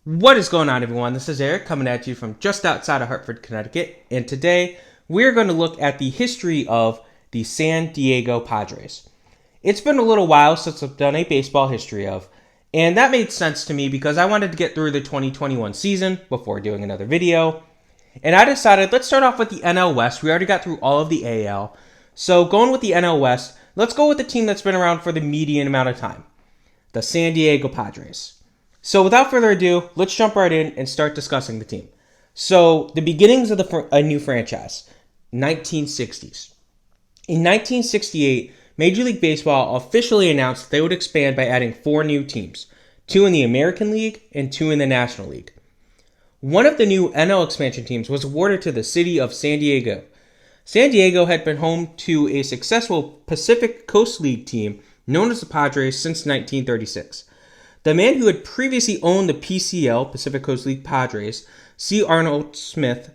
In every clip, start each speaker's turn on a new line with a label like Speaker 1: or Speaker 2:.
Speaker 1: What is going on, everyone? This is Eric coming at you from just outside of Hartford, Connecticut, and today we're going to look at the history of the San Diego Padres. It's been a little while since I've done a baseball history of, and that made sense to me because I wanted to get through the 2021 season before doing another video, and I decided let's start off with the NL West. We already got through all of the AL, so going with the NL West, let's go with the team that's been around for the median amount of time, the San Diego Padres. So without further ado, let's jump right in and start discussing the team. So the beginnings of a new franchise, 1960s. In 1968, Major League Baseball officially announced they would expand by adding 4 new teams, 2 in the American League and 2 in the National League. One of the new NL expansion teams was awarded to the city of San Diego. San Diego had been home to a successful Pacific Coast League team known as the Padres since 1936. The man who had previously owned the PCL, Pacific Coast League Padres, C. Arnold Smith,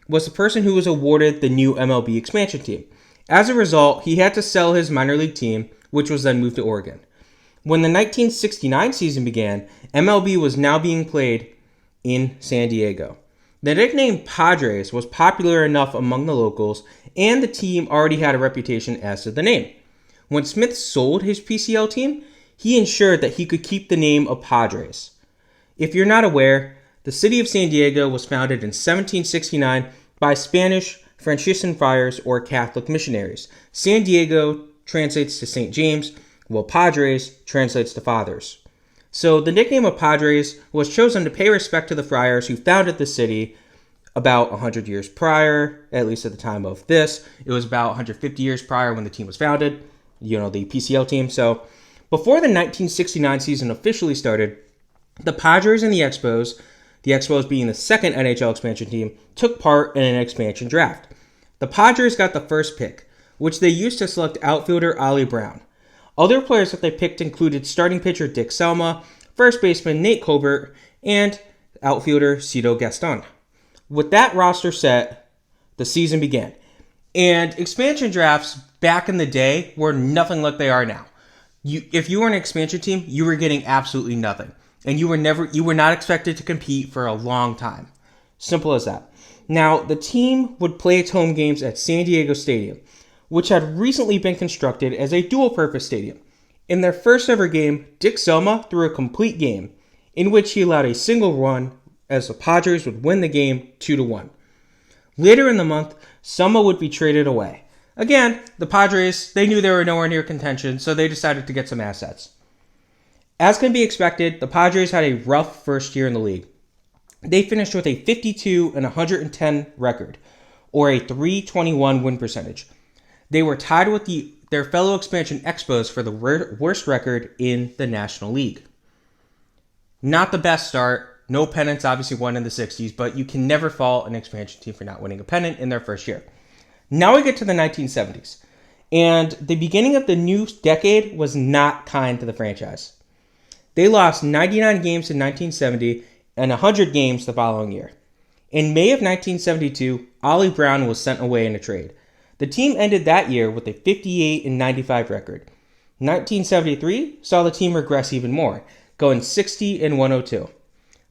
Speaker 1: was the person who was awarded the new MLB expansion team. As a result, he had to sell his minor league team, which was then moved to Oregon. When the 1969 season began, MLB was now being played in San Diego. The nickname Padres was popular enough among the locals, and the team already had a reputation as to the name. When Smith sold his PCL team, he ensured that he could keep the name of Padres. If you're not aware, the city of San Diego was founded in 1769 by Spanish Franciscan friars or Catholic missionaries. San Diego translates to St. James, while Padres translates to fathers. So the nickname of Padres was chosen to pay respect to the friars who founded the city about 100 years prior, at least at the time of this. It was about 150 years prior when the team was founded, the PCL team. So before the 1969 season officially started, the Padres and the Expos being the second NHL expansion team, took part in an expansion draft. The Padres got the first pick, which they used to select outfielder Ollie Brown. Other players that they picked included starting pitcher Dick Selma, first baseman Nate Colbert, and outfielder Cito Gaston. With that roster set, the season began. And expansion drafts back in the day were nothing like they are now. If you were an expansion team, you were getting absolutely nothing. And you were not expected to compete for a long time. Simple as that. Now, the team would play its home games at San Diego Stadium, which had recently been constructed as a dual-purpose stadium. In their first ever game, Dick Selma threw a complete game, in which he allowed a single run as the Padres would win the game 2-1. Later in the month, Selma would be traded away. Again, the Padres, they knew they were nowhere near contention, so they decided to get some assets. As can be expected, the Padres had a rough first year in the league. They finished with a 52-110 record, or a .321 win percentage. They were tied with their fellow expansion Expos for the worst record in the National League. Not the best start. No pennants obviously won in the 60s, but you can never fault an expansion team for not winning a pennant in their first year. Now we get to the 1970s, and the beginning of the new decade was not kind to the franchise. They lost 99 games in 1970 and 100 games the following year. In May of 1972, Ollie Brown was sent away in a trade. The team ended that year with a 58-95 record. 1973 saw the team regress even more, going 60-102.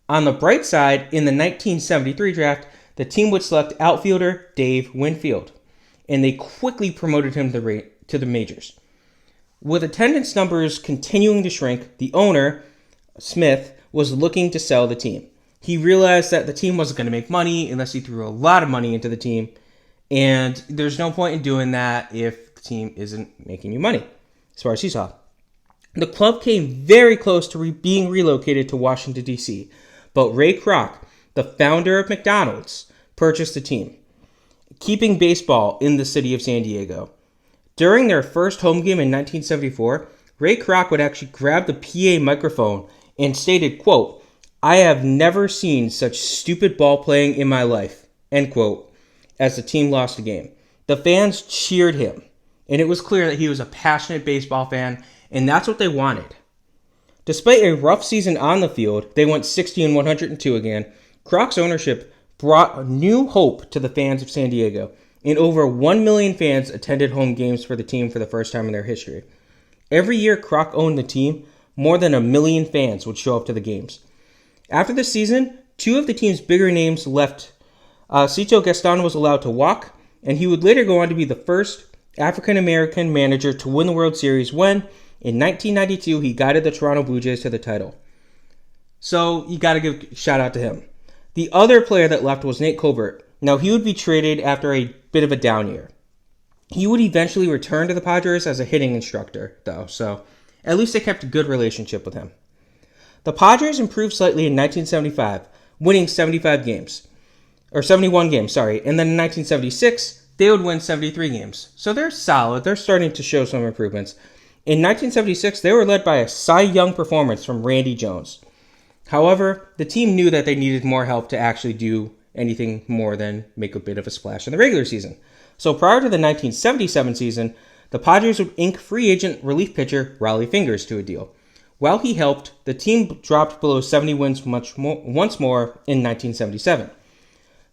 Speaker 1: On the bright side, in the 1973 draft, the team would select outfielder Dave Winfield, and they quickly promoted him to the majors. With attendance numbers continuing to shrink, the owner, Smith, was looking to sell the team. He realized that the team wasn't going to make money unless he threw a lot of money into the team, and there's no point in doing that if the team isn't making you money, as far as he saw. The club came very close to being relocated to Washington, D.C., but Ray Kroc, the founder of McDonald's, purchased the team, keeping baseball in the city of San Diego. During their first home game in 1974, Ray Kroc would actually grab the PA microphone and stated, quote, "I have never seen such stupid ball playing in my life," end quote, as the team lost the game. The fans cheered him, and it was clear that he was a passionate baseball fan, and that's what they wanted. Despite a rough season on the field, they went 60-102 again. Kroc's ownership brought new hope to the fans of San Diego, and over 1 million fans attended home games for the team for the first time in their history. Every year Kroc owned the team, more than 1 million fans would show up to the games. After the season, two of the team's bigger names left. Cito Gaston was allowed to walk, and he would later go on to be the first African-American manager to win the World Series when, in 1992, he guided the Toronto Blue Jays to the title. So, you gotta give a shout out to him. The other player that left was Nate Colbert. Now, he would be traded after a bit of a down year. He would eventually return to the Padres as a hitting instructor, though, so at least they kept a good relationship with him. The Padres improved slightly in 1975, winning 71 games, and then in 1976, they would win 73 games. So they're solid. They're starting to show some improvements. In 1976, they were led by a Cy Young performance from Randy Jones. However, the team knew that they needed more help to actually do anything more than make a bit of a splash in the regular season. So prior to the 1977 season, the Padres would ink free agent relief pitcher Rollie Fingers to a deal. While he helped, the team dropped below 70 wins once more in 1977.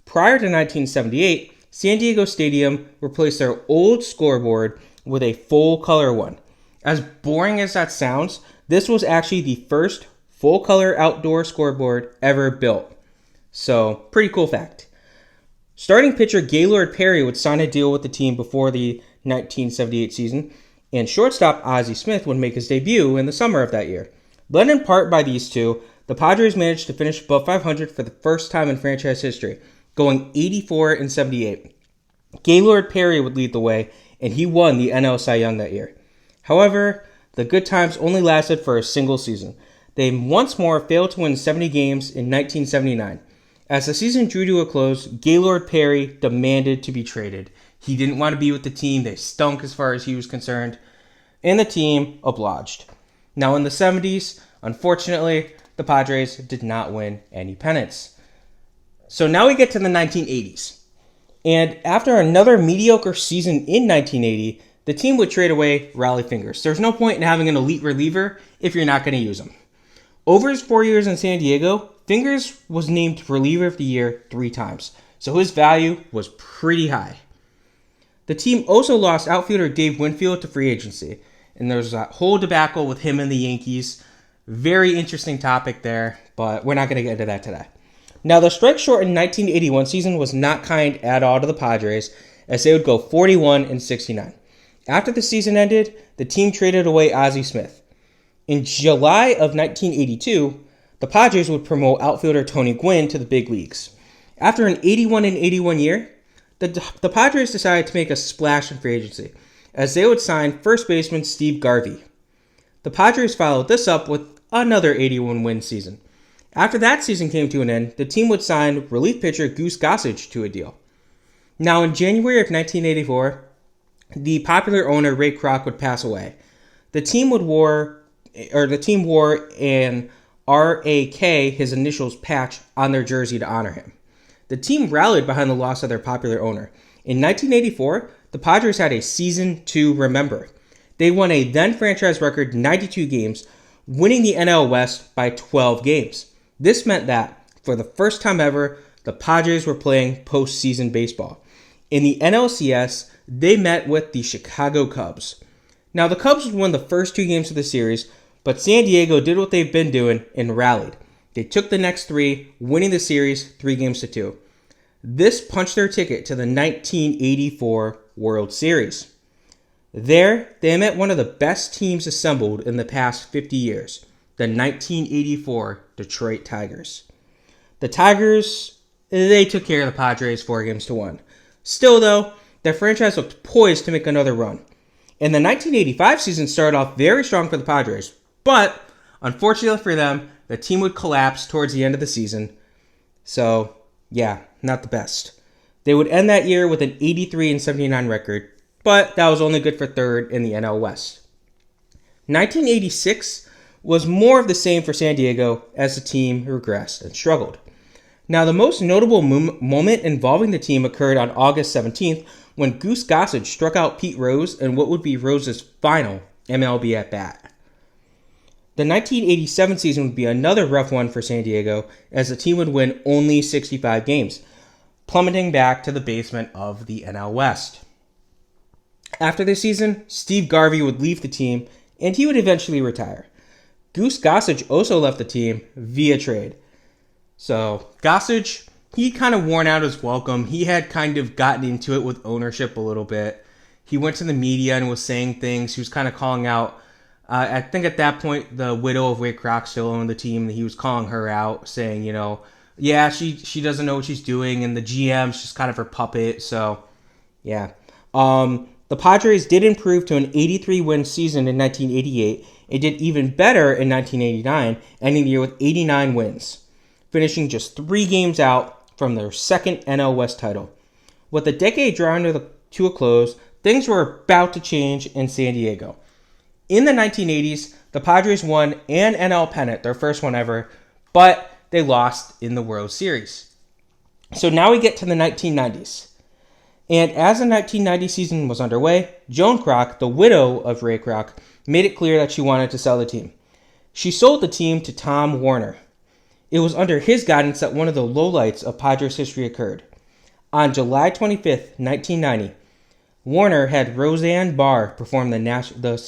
Speaker 1: Prior to 1978, San Diego Stadium replaced their old scoreboard with a full-color one. As boring as that sounds, this was actually the first full-color outdoor scoreboard ever built. So, pretty cool fact. Starting pitcher Gaylord Perry would sign a deal with the team before the 1978 season, and shortstop Ozzie Smith would make his debut in the summer of that year. Led in part by these two, the Padres managed to finish above 500 for the first time in franchise history, going 84-78. Gaylord Perry would lead the way, and he won the NL Cy Young that year. However, the good times only lasted for a single season. They once more failed to win 70 games in 1979. As the season drew to a close, Gaylord Perry demanded to be traded. He didn't want to be with the team. They stunk as far as he was concerned. And the team obliged. Now in the 70s, unfortunately, the Padres did not win any pennants. So now we get to the 1980s. And after another mediocre season in 1980, the team would trade away Rollie Fingers. There's no point in having an elite reliever if you're not going to use him. Over his 4 years in San Diego, Fingers was named Reliever of the Year 3 times, so his value was pretty high. The team also lost outfielder Dave Winfield to free agency, and there's a whole debacle with him and the Yankees. Very interesting topic there, but we're not going to get into that today. Now, the strike-shortened 1981 season was not kind at all to the Padres, as they would go 41-69. After the season ended, the team traded away Ozzie Smith. In July of 1982, the Padres would promote outfielder Tony Gwynn to the big leagues. After an 81-81 year, the Padres decided to make a splash in free agency, as they would sign first baseman Steve Garvey. The Padres followed this up with another 81-win season. After that season came to an end, the team would sign relief pitcher Goose Gossage to a deal. Now, in January of 1984, the popular owner Ray Kroc would pass away. The team wore an RAK, his initials, patch on their jersey to honor him. The team rallied behind the loss of their popular owner. In 1984, the Padres had a season to remember. They won a then-franchise record 92 games, winning the NL West by 12 games. This meant that, for the first time ever, the Padres were playing postseason baseball. In the NLCS, they met with the Chicago Cubs. Now, the Cubs would win the first 2 games of the series, but San Diego did what they've been doing and rallied. They took the next 3, winning the series 3-2. This punched their ticket to the 1984 World Series. There, they met one of the best teams assembled in the past 50 years, the 1984 Detroit Tigers. The Tigers, they took care of the Padres 4-1. Still, though, their franchise looked poised to make another run. And the 1985 season started off very strong for the Padres, but unfortunately for them, the team would collapse towards the end of the season. So, yeah, not the best. They would end that year with an 83-79 record, but that was only good for third in the NL West. 1986 was more of the same for San Diego as the team regressed and struggled. Now, the most notable moment involving the team occurred on August 17th when Goose Gossage struck out Pete Rose in what would be Rose's final MLB at-bat. The 1987 season would be another rough one for San Diego, as the team would win only 65 games, plummeting back to the basement of the NL West. After this season, Steve Garvey would leave the team, and he would eventually retire. Goose Gossage also left the team via trade. So Gossage, he kind of worn out his welcome. He had kind of gotten into it with ownership a little bit. He went to the media and was saying things. He was kind of calling out. I think at that point, the widow of Ray Kroc still owned the team. He was calling her out, saying, yeah, she doesn't know what she's doing, and the GM's just kind of her puppet. So, yeah. The Padres did improve to an 83-win season in 1988. It did even better in 1989, ending the year with 89 wins, finishing just 3 games out from their second NL West title. With the decade drawing to a close, things were about to change in San Diego. In the 1980s, the Padres won an NL pennant, their first one ever, but they lost in the World Series. So now we get to the 1990s. And as the 1990 season was underway, Joan Kroc, the widow of Ray Kroc, made it clear that she wanted to sell the team. She sold the team to Tom Werner. It was under his guidance that one of the lowlights of Padres history occurred. On July 25th, 1990, Warner had Roseanne Barr perform the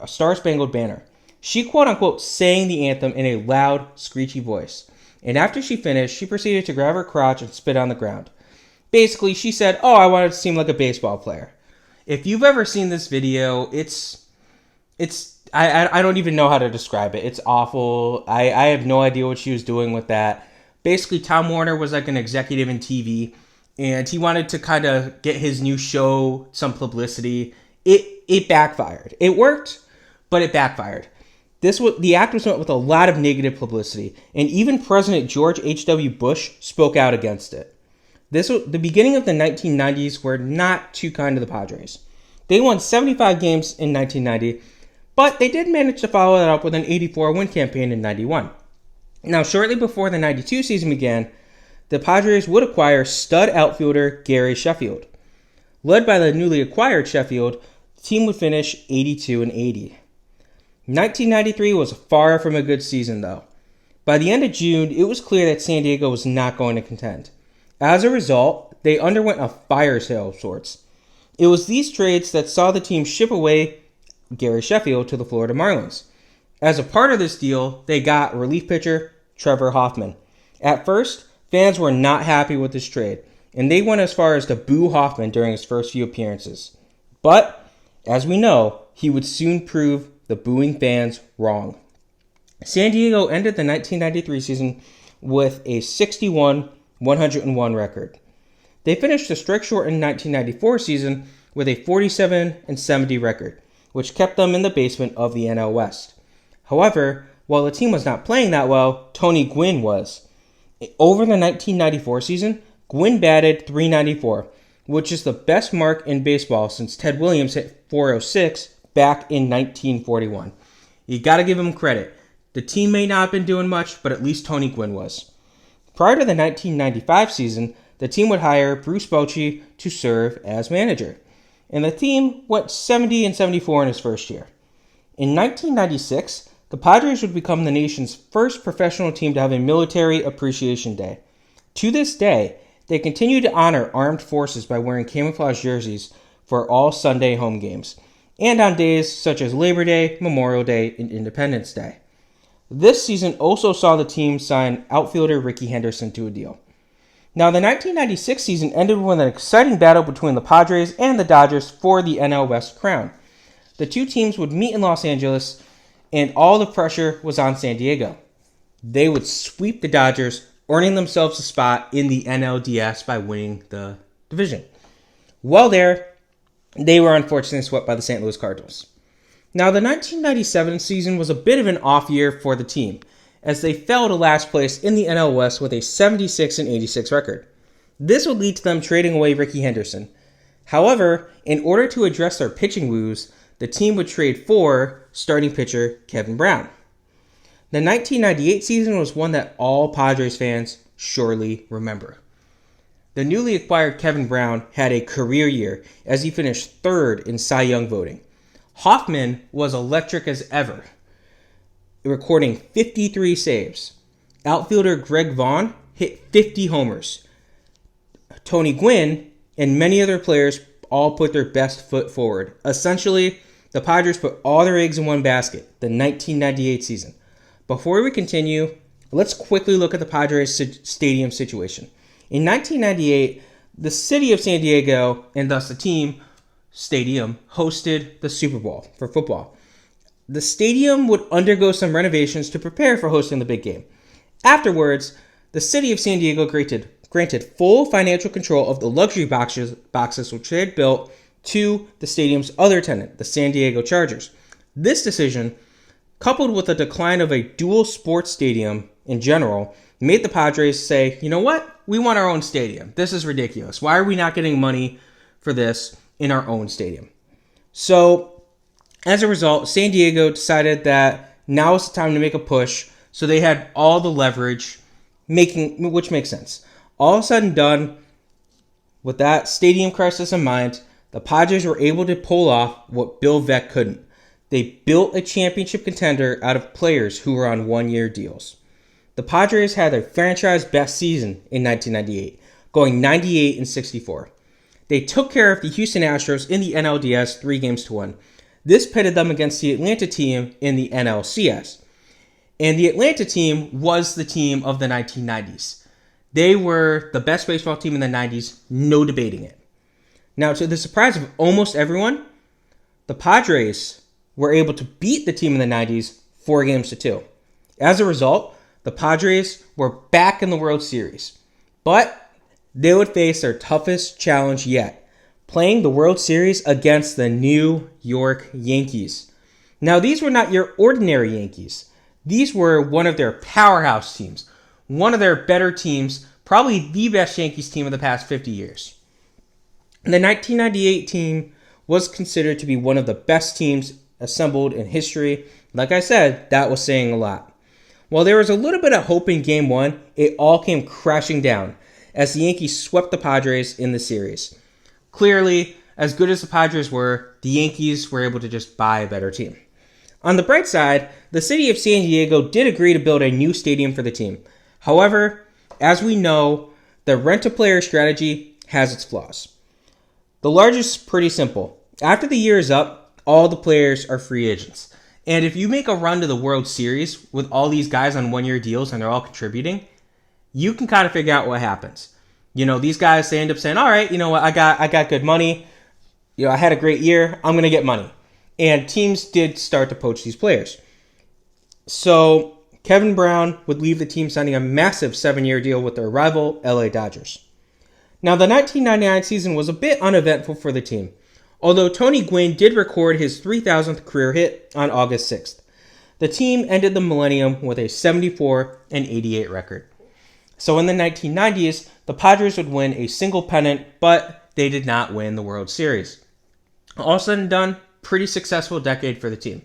Speaker 1: Star-Spangled Banner. She quote-unquote sang the anthem in a loud, screechy voice. And after she finished, she proceeded to grab her crotch and spit on the ground. Basically, she said, I wanted to seem like a baseball player. If you've ever seen this video, I don't even know how to describe it. It's awful. I have no idea what she was doing with that. Basically, Tom Werner was like an executive in TV, and he wanted to kind of get his new show some publicity. It backfired. It worked, but it backfired. The act was met with a lot of negative publicity, and even President George H.W. Bush spoke out against it. The beginning of the 1990s were not too kind to the Padres. They won 75 games in 1990, but they did manage to follow that up with an 84-win campaign in 91. Now, shortly before the 92 season began, the Padres would acquire stud outfielder Gary Sheffield. Led by the newly acquired Sheffield, the team would finish 82-80. 1993 was far from a good season, though. By the end of June, it was clear that San Diego was not going to contend. As a result, they underwent a fire sale of sorts. It was these trades that saw the team ship away Gary Sheffield to the Florida Marlins. As a part of this deal, they got relief pitcher Trevor Hoffman. At first, fans were not happy with this trade, and they went as far as to boo Hoffman during his first few appearances. But, as we know, he would soon prove the booing fans wrong. San Diego ended the 1993 season with a 61-101 record. They finished the strike-shortened 1994 season with a 47-70 record, which kept them in the basement of the NL West. However, while the team was not playing that well, Tony Gwynn was. Over the 1994 season, Gwynn batted .394, which is the best mark in baseball since Ted Williams hit .406 back in 1941. You gotta give him credit. The team may not have been doing much, but at least Tony Gwynn was. Prior to the 1995 season, the team would hire Bruce Bochy to serve as manager, and the team went 70-74 in his first year. In 1996, the Padres would become the nation's first professional team to have a Military Appreciation Day. To this day, they continue to honor armed forces by wearing camouflage jerseys for all Sunday home games, and on days such as Labor Day, Memorial Day, and Independence Day. This season also saw the team sign outfielder Rickey Henderson to a deal. Now, the 1996 season ended with an exciting battle between the Padres and the Dodgers for the NL West crown. The two teams would meet in Los Angeles, and all the pressure was on San Diego. They would sweep the Dodgers, earning themselves a spot in the NLDS by winning the division. While there, they were unfortunately swept by the St. Louis Cardinals. Now, the 1997 season was a bit of an off year for the team, as they fell to last place in the NL West with a 76-86 record. This would lead to them trading away Rickey Henderson. However, in order to address their pitching woes, the team would trade for starting pitcher Kevin Brown. The 1998 season was one that all Padres fans surely remember. The newly acquired Kevin Brown had a career year as he finished third in Cy Young voting. Hoffman was electric as ever, recording 53 saves. Outfielder Greg Vaughn hit 50 homers. Tony Gwynn and many other players all put their best foot forward. Essentially, the Padres put all their eggs in one basket, the 1998 season. Before we continue, Let's quickly look at the Padres stadium situation. In 1998, the city of San Diego, and thus the team stadium, hosted the Super Bowl for football. The stadium would undergo some renovations to prepare for hosting the big game. Afterwards, the city of San Diego granted full financial control of the luxury boxes which they had built to the stadium's other tenant, the San Diego Chargers. This decision, coupled with the decline of a dual sports stadium in general, made the Padres say, you know what? We want our own stadium. This is ridiculous. Why are we not getting money for this in our own stadium? So, as a result, San Diego decided that now is the time to make a push. So they had all the leverage, which makes sense. All said and done, with that stadium crisis in mind, the Padres were able to pull off what Bill Veeck couldn't. They built a championship contender out of players who were on one-year deals. The Padres had their franchise best season in 1998, going 98-64. They took care of the Houston Astros in the NLDS 3-1. This pitted them against the Atlanta team in the NLCS. And the Atlanta team was the team of the 1990s. They were the best baseball team in the 90s, no debating it. Now, to the surprise of almost everyone, the Padres were able to beat the team in the 90s 4-2. As a result, the Padres were back in the World Series. But they would face their toughest challenge yet, playing the World Series against the New York Yankees. Now, these were not your ordinary Yankees. These were one of their powerhouse teams, one of their better teams, probably the best Yankees team of the past 50 years. The 1998 team was considered to be one of the best teams assembled in history. Like I said, that was saying a lot. While there was a little bit of hope in Game 1, it all came crashing down as the Yankees swept the Padres in the series. Clearly, as good as the Padres were, the Yankees were able to just buy a better team. On the bright side, the city of San Diego did agree to build a new stadium for the team. However, as we know, the rent-to-player strategy has its flaws. The largest is pretty simple. After the year is up, all the players are free agents. And if you make a run to the World Series with all these guys on one-year deals and they're all contributing, you can kind of figure out what happens. You know, these guys, they end up saying, all right, you know what, I got good money. You know, I had a great year. I'm going to get money. And teams did start to poach these players. So Kevin Brown would leave the team signing a massive 7-year deal with their rival LA Dodgers. Now, the 1999 season was a bit uneventful for the team, although Tony Gwynn did record his 3,000th career hit on August 6th. The team ended the millennium with a 74-88 record. So in the 1990s, the Padres would win a single pennant, but they did not win the World Series. All said and done, pretty successful decade for the team.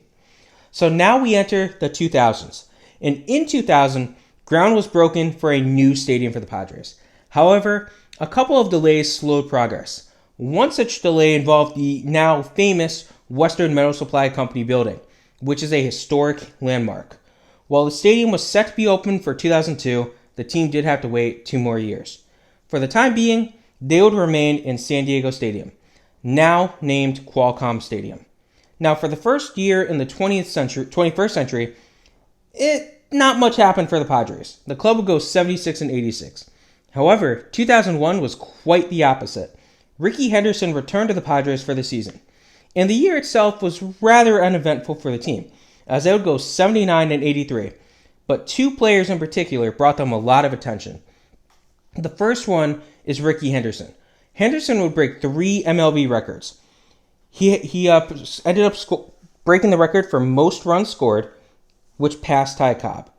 Speaker 1: So now we enter the 2000s. And in 2000, ground was broken for a new stadium for the Padres. However, a couple of delays slowed progress. One such delay involved the now famous Western Metal Supply Company building, which is a historic landmark. While the stadium was set to be open for 2002, the team did have to wait 2 more years. For the time being, they would remain in San Diego Stadium, now named Qualcomm Stadium. Now, for the first year in the 21st century, not much happened for the Padres. The club would go 76-86. However, 2001 was quite the opposite. Rickey Henderson returned to the Padres for the season, and the year itself was rather uneventful for the team, as they would go 79-83. But 2 players in particular brought them a lot of attention. The first one is Rickey Henderson. Henderson would break 3 MLB records. He ended up breaking the record for most runs scored, which passed Ty Cobb.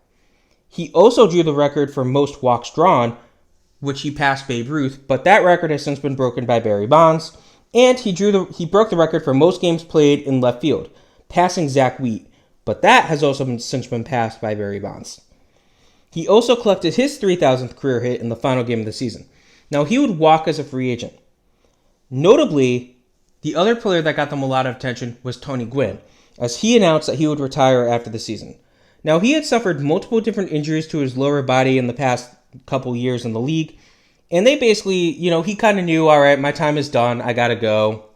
Speaker 1: He also drew the record for most walks drawn, which he passed Babe Ruth, but that record has since been broken by Barry Bonds. And he broke the record for most games played in left field, passing Zach Wheat, but that has also since been passed by Barry Bonds. He also collected his 3,000th career hit in the final game of the season. Now, he would walk as a free agent. Notably, the other player that got them a lot of attention was Tony Gwynn, as he announced that he would retire after the season. Now, he had suffered multiple different injuries to his lower body in the past couple years in the league, and they basically, he kind of knew, all right, my time is done, I gotta go.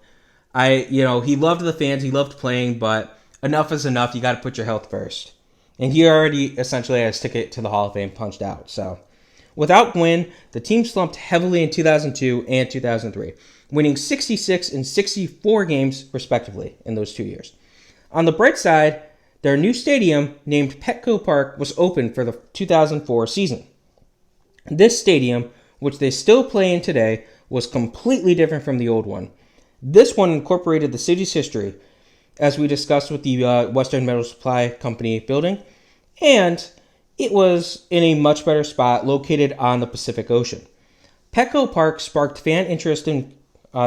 Speaker 1: He loved the fans, he loved playing, but enough is enough, you gotta put your health first. and he already essentially had his ticket to the Hall of Fame punched out. So, without Gwynn, the team slumped heavily in 2002 and 2003, winning 66 and 64 games respectively in those 2 years. On the bright side, their new stadium, named Petco Park, was open for the 2004 season. This stadium, which they still play in today, was completely different from the old one. This one incorporated the city's history, as we discussed with the Western Metal Supply Company building, and it was in a much better spot located on the Pacific Ocean. Petco Park sparked fan interest in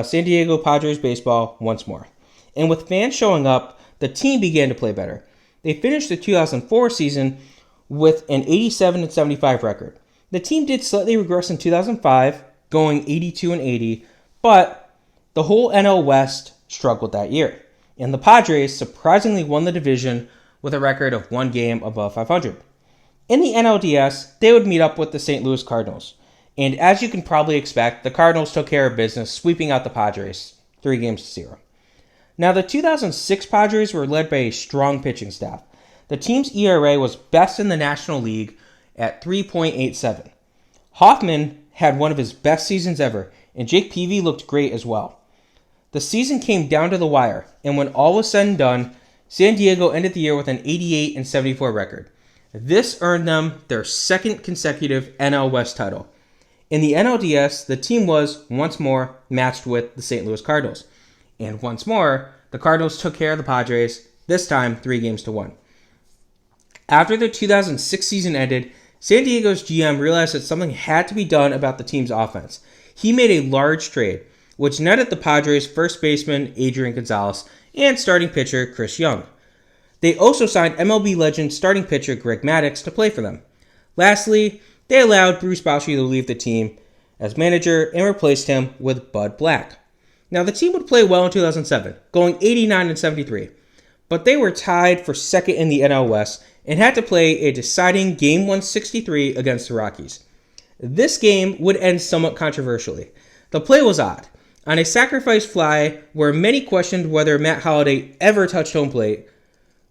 Speaker 1: San Diego Padres baseball once more. And with fans showing up, the team began to play better. They finished the 2004 season with an 87 and 75 record. The team did slightly regress in 2005, going 82 and 80, but the whole NL West struggled that year. And the Padres surprisingly won the division with a record of 1 game above 500. In the NLDS, they would meet up with the St. Louis Cardinals. And as you can probably expect, the Cardinals took care of business, sweeping out the Padres 3-0. Now, the 2006 Padres were led by a strong pitching staff. The team's ERA was best in the National League at 3.87. Hoffman had one of his best seasons ever, and Jake Peavy looked great as well. The season came down to the wire, and when all was said and done, San Diego ended the year with an 88 and 74 record. This earned them their second consecutive NL West title. In the NLDS, the team was, once more, matched with the St. Louis Cardinals. And once more, the Cardinals took care of the Padres, this time 3-1. After the 2006 season ended, San Diego's GM realized that something had to be done about the team's offense. He made a large trade, which netted the Padres first baseman Adrian Gonzalez and starting pitcher Chris Young. They also signed MLB legend starting pitcher Greg Maddux to play for them. Lastly, they allowed Bruce Bochy to leave the team as manager and replaced him with Bud Black. Now, the team would play well in 2007, going 89 and 73, but they were tied for second in the NL West and had to play a deciding Game 163 against the Rockies. This game would end somewhat controversially. The play was odd. On a sacrifice fly where many questioned whether Matt Holliday ever touched home plate.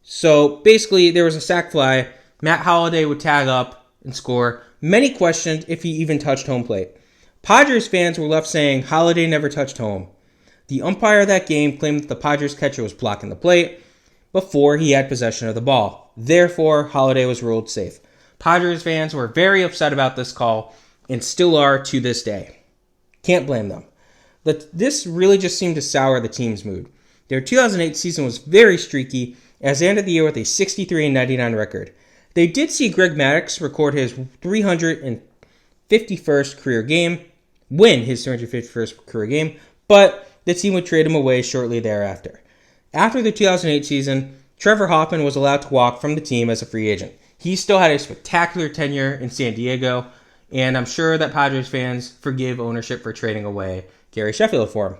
Speaker 1: So basically, there was a sac fly. Matt Holliday would tag up and score. Many questioned if he even touched home plate. Padres fans were left saying Holliday never touched home. The umpire of that game claimed that the Padres catcher was blocking the plate before he had possession of the ball. Therefore, Holliday was ruled safe. Padres fans were very upset about this call and still are to this day. Can't blame them. This really just seemed to sour the team's mood. Their 2008 season was very streaky as they ended the year with a 63 and 99 record. They did see Greg Maddux record his 351st career game, win his 351st career game, but the team would trade him away shortly thereafter. After the 2008 season, Trevor Hoffman was allowed to walk from the team as a free agent. He still had a spectacular tenure in San Diego, and I'm sure that Padres fans forgive ownership for trading away Gary Sheffield for him.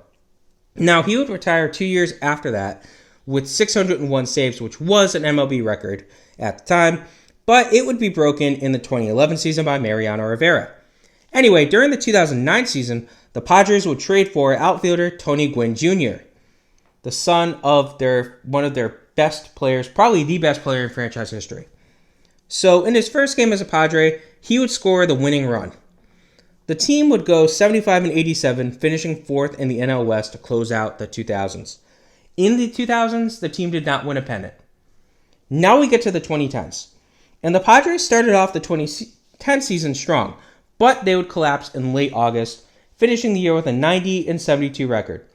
Speaker 1: Now, he would retire 2 years after that with 601 saves, which was an MLB record at the time, but it would be broken in the 2011 season by Mariano Rivera. Anyway, during the 2009 season, the Padres would trade for outfielder Tony Gwynn Jr., the son of one of their best players, probably the best player in franchise history. So in his first game as a Padre, he would score the winning run. The team would go 75 and 87, finishing fourth in the NL West to close out the 2000s. In the 2000s, the team did not win a pennant. Now we get to the 2010s. And the Padres started off the 2010 season strong, but they would collapse in late August, finishing the year with a 90 and 72 record.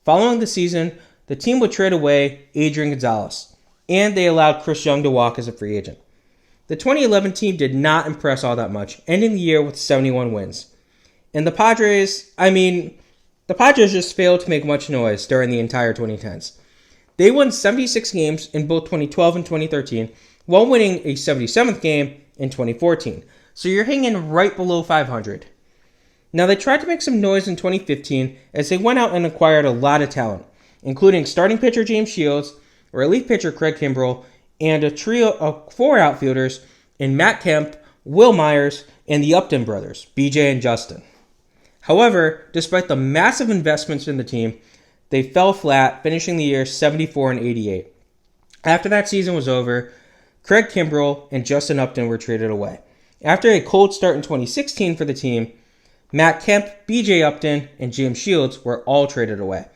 Speaker 1: Following the season, the team would trade away Adrian Gonzalez, and they allowed Chris Young to walk as a free agent. The 2011 team did not impress all that much, ending the year with 71 wins. And the Padres just failed to make much noise during the entire 2010s. They won 76 games in both 2012 and 2013, while winning a 77th game in 2014. So you're hanging right below 500. Now, they tried to make some noise in 2015 as they went out and acquired a lot of talent, including starting pitcher James Shields, relief pitcher Craig Kimbrell, and a trio of 4 outfielders in Matt Kemp, Will Myers, and the Upton brothers, BJ and Justin. However, despite the massive investments in the team, they fell flat, finishing the year 74 and 88. After that season was over, Craig Kimbrell and Justin Upton were traded away. After a cold start in 2016 for the team, Matt Kemp, BJ Upton, and James Shields were all traded away.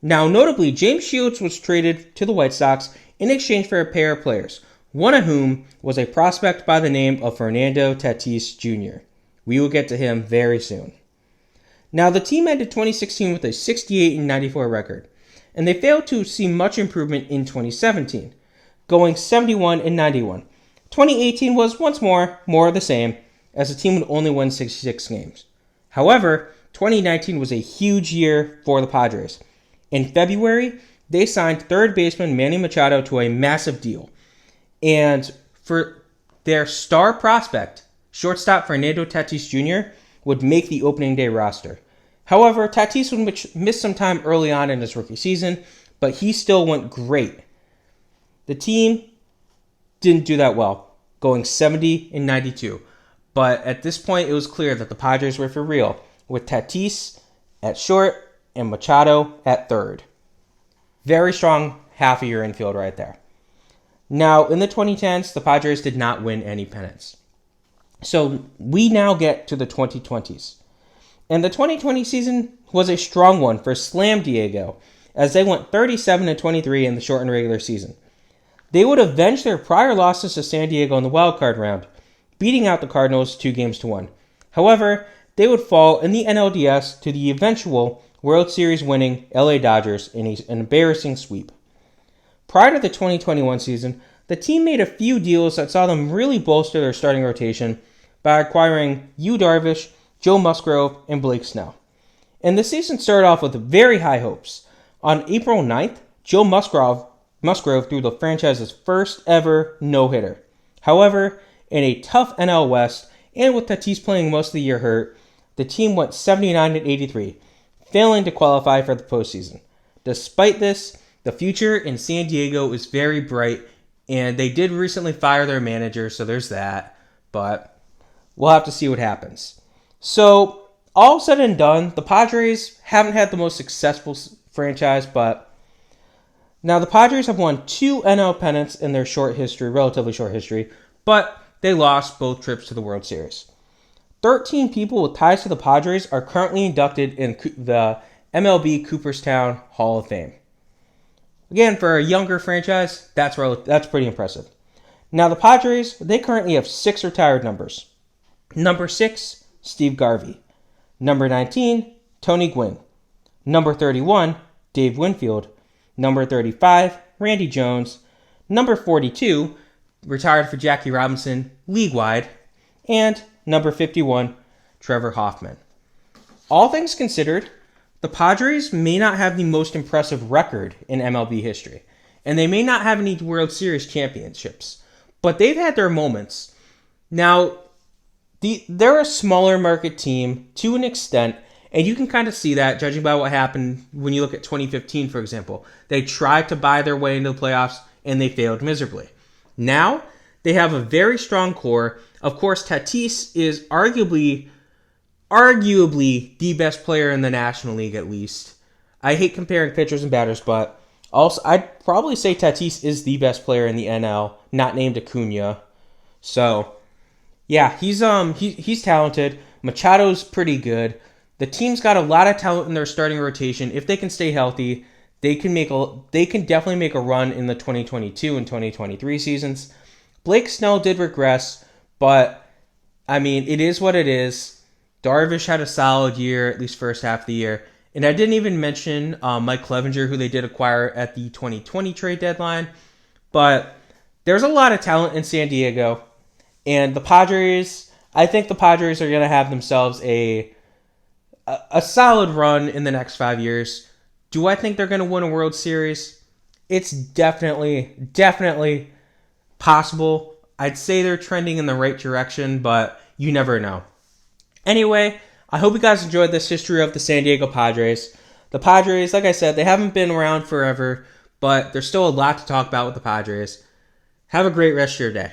Speaker 1: Now, notably, James Shields was traded to the White Sox in exchange for a pair of players, one of whom was a prospect by the name of Fernando Tatis Jr. We will get to him very soon. Now, the team ended 2016 with a 68-94 record, and they failed to see much improvement in 2017, going 71-91. 2018 was once more of the same, as the team would only win 66 games. However, 2019 was a huge year for the Padres. In February, they signed third baseman Manny Machado to a massive deal. And for their star prospect, shortstop Fernando Tatis Jr. would make the opening day roster. However, Tatis would miss some time early on in his rookie season, but he still went great. The team didn't do that well, going 70-92. But at this point, it was clear that the Padres were for real, with Tatis at short and Machado at third. Very strong half-a-year infield right there. Now, in the 2010s, the Padres did not win any pennants. So we now get to the 2020s. And the 2020 season was a strong one for Slam Diego, as they went 37-23 in the shortened regular season. They would avenge their prior losses to San Diego in the wildcard round, beating out the Cardinals 2-1. However, they would fall in the NLDS to the eventual World Series winning LA Dodgers in an embarrassing sweep. Prior to the 2021 season, the team made a few deals that saw them really bolster their starting rotation by acquiring Yu Darvish, Joe Musgrove, and Blake Snell. And the season started off with very high hopes. On April 9th, Joe Musgrove threw the franchise's first ever no-hitter. However, in a tough NL West, and with Tatis playing most of the year hurt, the team went 79-83, failing to qualify for the postseason. Despite this, the future in San Diego is very bright, and they did recently fire their manager, so there's that, but we'll have to see what happens. So, all said and done, the Padres haven't had the most successful franchise, but now the Padres have won 2 NL pennants in their relatively short history, but they lost both trips to the World Series. 13 people with ties to the Padres are currently inducted in the MLB Cooperstown Hall of Fame. Again, for a younger franchise, that's pretty impressive. Now, the Padres, they currently have 6 retired numbers. Number 6, Steve Garvey. Number 19, Tony Gwynn. Number 31, Dave Winfield. Number 35, Randy Jones. Number 42, retired for Jackie Robinson, league-wide. And number 51, Trevor Hoffman. All things considered, the Padres may not have the most impressive record in MLB history, and they may not have any World Series championships, but they've had their moments. Now, they're a smaller market team to an extent, and you can kind of see that judging by what happened when you look at 2015, for example. They tried to buy their way into the playoffs, and they failed miserably. Now, they have a very strong core. Of course, Tatis is arguably the best player in the National League, at least. I hate comparing pitchers and batters, but also I'd probably say Tatis is the best player in the NL, not named Acuna. So, yeah, he's talented. Machado's pretty good. The team's got a lot of talent in their starting rotation. If they can stay healthy, they can definitely make a run in the 2022 and 2023 seasons. Blake Snell did regress, but I mean, it is what it is. Darvish had a solid year, at least first half of the year. And I didn't even mention Mike Clevenger, who they did acquire at the 2020 trade deadline. But there's a lot of talent in San Diego. And the Padres, I think the Padres are going to have themselves a solid run in the next 5 years. Do I think they're going to win a World Series? It's definitely possible. I'd say they're trending in the right direction, but you never know. Anyway, I hope you guys enjoyed this history of the San Diego Padres. The Padres, like I said, they haven't been around forever, but there's still a lot to talk about with the Padres. Have a great rest of your day.